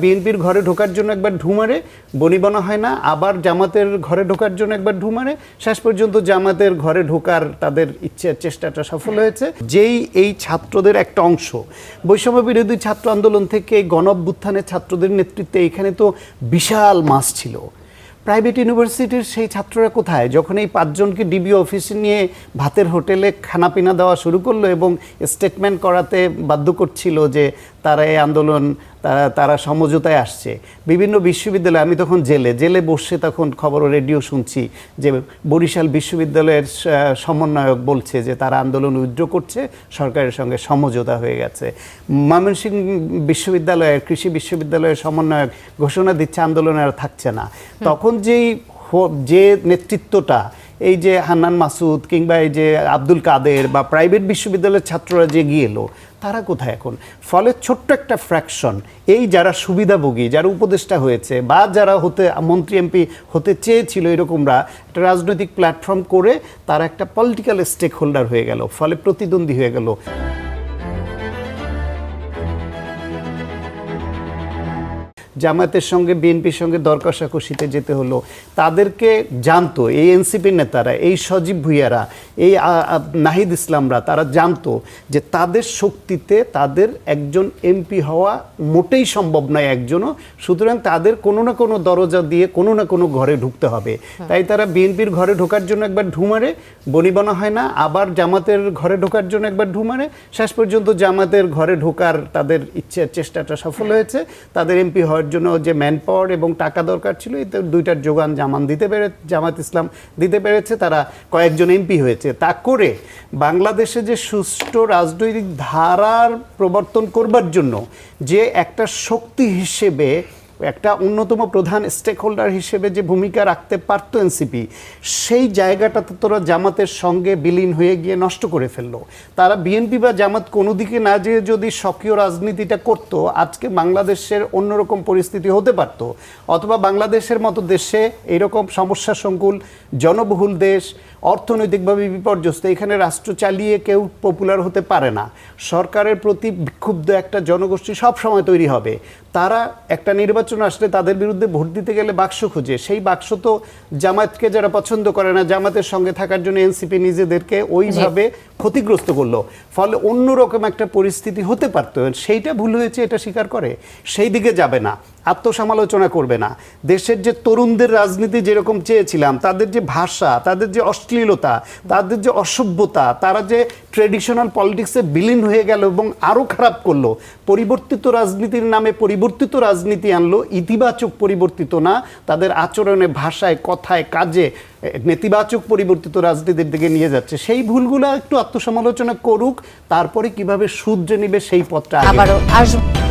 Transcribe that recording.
বিএনপির ঘরে ঢোকার জন্য একবার ঢু মারে, বনিবনা হয় না, আবার জামাতের ঘরে ঢোকার জন্য একবার ঢু মারে, শেষ পর্যন্ত জামাতের ঘরে ঢোকার তাদের চেষ্টাটা সফল হয়েছে। যেই এই ছাত্রদের একটা অংশ বৈষম্য বিরোধী ছাত্র আন্দোলন থেকে গণ অভ্যুত্থানের ছাত্রদের নেতৃত্বে এখানে তো বিশাল মাস ছিল। প্রাইভেট ইউনিভার্সিটির সেই ছাত্ররা কোথায় যখন এই 5 জনকে ডিবি অফিসে নিয়ে ভাতের হোটেলে খানাপিনা দেওয়া শুরু করলো এবং স্টেটমেন্ট করাতে বাধ্য করছিল যে তারা এই আন্দোলন তারা সমঝোতায় আসছে। বিভিন্ন বিশ্ববিদ্যালয়ে আমি তখন জেলে বসে তখন খবর রেডিও শুনছি যে বরিশাল বিশ্ববিদ্যালয়ের সমন্বয়ক বলছে যে তারা আন্দোলন উইথড্র করছে, সরকারের সঙ্গে সমঝোতা হয়ে গেছে। ময়মনসিংহ বিশ্ববিদ্যালয়ের কৃষি বিশ্ববিদ্যালয়ের সমন্বয়ক ঘোষণা দিচ্ছে আন্দোলন আর থাকছে না। তখন যে নেতৃত্বটা এই যে হান্নান মাসুদ কিংবা এই যে আব্দুল কাদের বা প্রাইভেট বিশ্ববিদ্যালয়ের ছাত্ররা যে গিয়ে এলো, তারা কোথায় এখন? ফলে ছোট্ট একটা ফ্র্যাকশন, এই যারা সুবিধাভোগী, যারা উপদেষ্টা হয়েছে বা যারা মন্ত্রী এমপি হতে চেয়েছিল এরকমরা একটা রাজনৈতিক প্ল্যাটফর্ম করে তারা একটা পলিটিক্যাল স্টেক হোল্ডার হয়ে গেল, ফলে প্রতিদ্বন্দ্বী হয়ে গেল। জামায়াতের সঙ্গে বিএনপির সঙ্গে দর কষাকষিতে যেতে হলো। তাদেরকে জানতো এই এনসিপির নেতারা, এই সজীব ভুইয়ারা, এই নাহিদ ইসলামরা, তারা জানতো যে তাদের শক্তিতে তাদের একজন এমপি হওয়া মোটেই সম্ভব নয় একজনও, সুতরাং তাদের কোনো না কোনো দরজা দিয়ে কোনো না কোনো ঘরে ঢুকতে হবে। তাই তারা বিএনপির ঘরে ঢোকার জন্য একবার ঢু মারে, বনিবনা হয় না, আবার জামাতের ঘরে ঢোকার জন্য একবার ঢু মারে, শেষ পর্যন্ত জামাতের ঘরে ঢোকার তাদের চেষ্টাটা সফল হয়েছে। তাদের এমপি হওয়ার জন্য যে ম্যান পাওয়ার এবং টাকা দরকার ছিল, এই দুইটার যোগান জামাত ইসলাম দিতে পেরেছে, তারা কয়েকজন এমপি হয়েছে। তা করে বাংলাদেশে যে সুষ্ঠু রাজনৈতিক ধারার প্রবর্তন করবার জন্য যে একটা শক্তি হিসেবে, একটা অন্যতম প্রধান স্টেক হোল্ডার হিসেবে যে ভূমিকা রাখতে পারতো এনসিপি, সেই জায়গাটাতে তোরা জামাতের সঙ্গে বিলীন হয়ে গিয়ে নষ্ট করে ফেললো। তারা বিএনপি বা জামাত কোনো দিকে না যেয়ে যদি সক্রিয় রাজনীতিটা করতো, আজকে বাংলাদেশের অন্যরকম পরিস্থিতি হতে পারত। অথবা বাংলাদেশের মতো দেশে এইরকম সমস্যা সংকুল, জনবহুল দেশ, অর্থনৈতিকভাবে বিপর্যস্ত, এখানে রাষ্ট্র চালিয়ে কেউ পপুলার হতে পারে না। সরকারের প্রতি বিক্ষুব্ধ একটা জনগোষ্ঠী সব সময় তৈরি হবে। তারা একটা নির্বাচন আসলে তাদের বিরুদ্ধে ভোট দিতে গেলে বাক্স খুঁজে, সেই বাক্স তো জামাতকে যারা পছন্দ করে না, জামাতের সঙ্গে থাকার জন্য এনসিপি নিজেদেরকে ওইভাবে ক্ষতিগ্রস্ত করলো। ফলে অন্যরকম একটা পরিস্থিতি হতে পারতো। সেইটা ভুল হয়েছে, এটা স্বীকার করে, সেই দিকে যাবে না, আত্মসমালোচনা করবে না। দেশের যে তরুণদের রাজনীতি যেরকম চেয়েছিলাম, তাদের যে ভাষা, তাদের যে অশ্লীলতা, তাদের যে অসভ্যতা, তারা যে ট্রেডিশনাল পলিটিক্সে বিলীন হয়ে গেল এবং আরও খারাপ করলো, পরিবর্তিত রাজনীতির নামে পরিবর্তিত রাজনীতি আনলো, ইতিবাচক পরিবর্তিত না, তাদের আচরণে, ভাষায়, কথায়, কাজে নেতিবাচক পরিবর্তিত রাজনীতির দিকে নিয়ে যাচ্ছে। সেই ভুলগুলো একটু আত্মসমালোচনা করুক, তারপরে কিভাবে শুধরে নিবে সেই পথটা আবারও আসবে।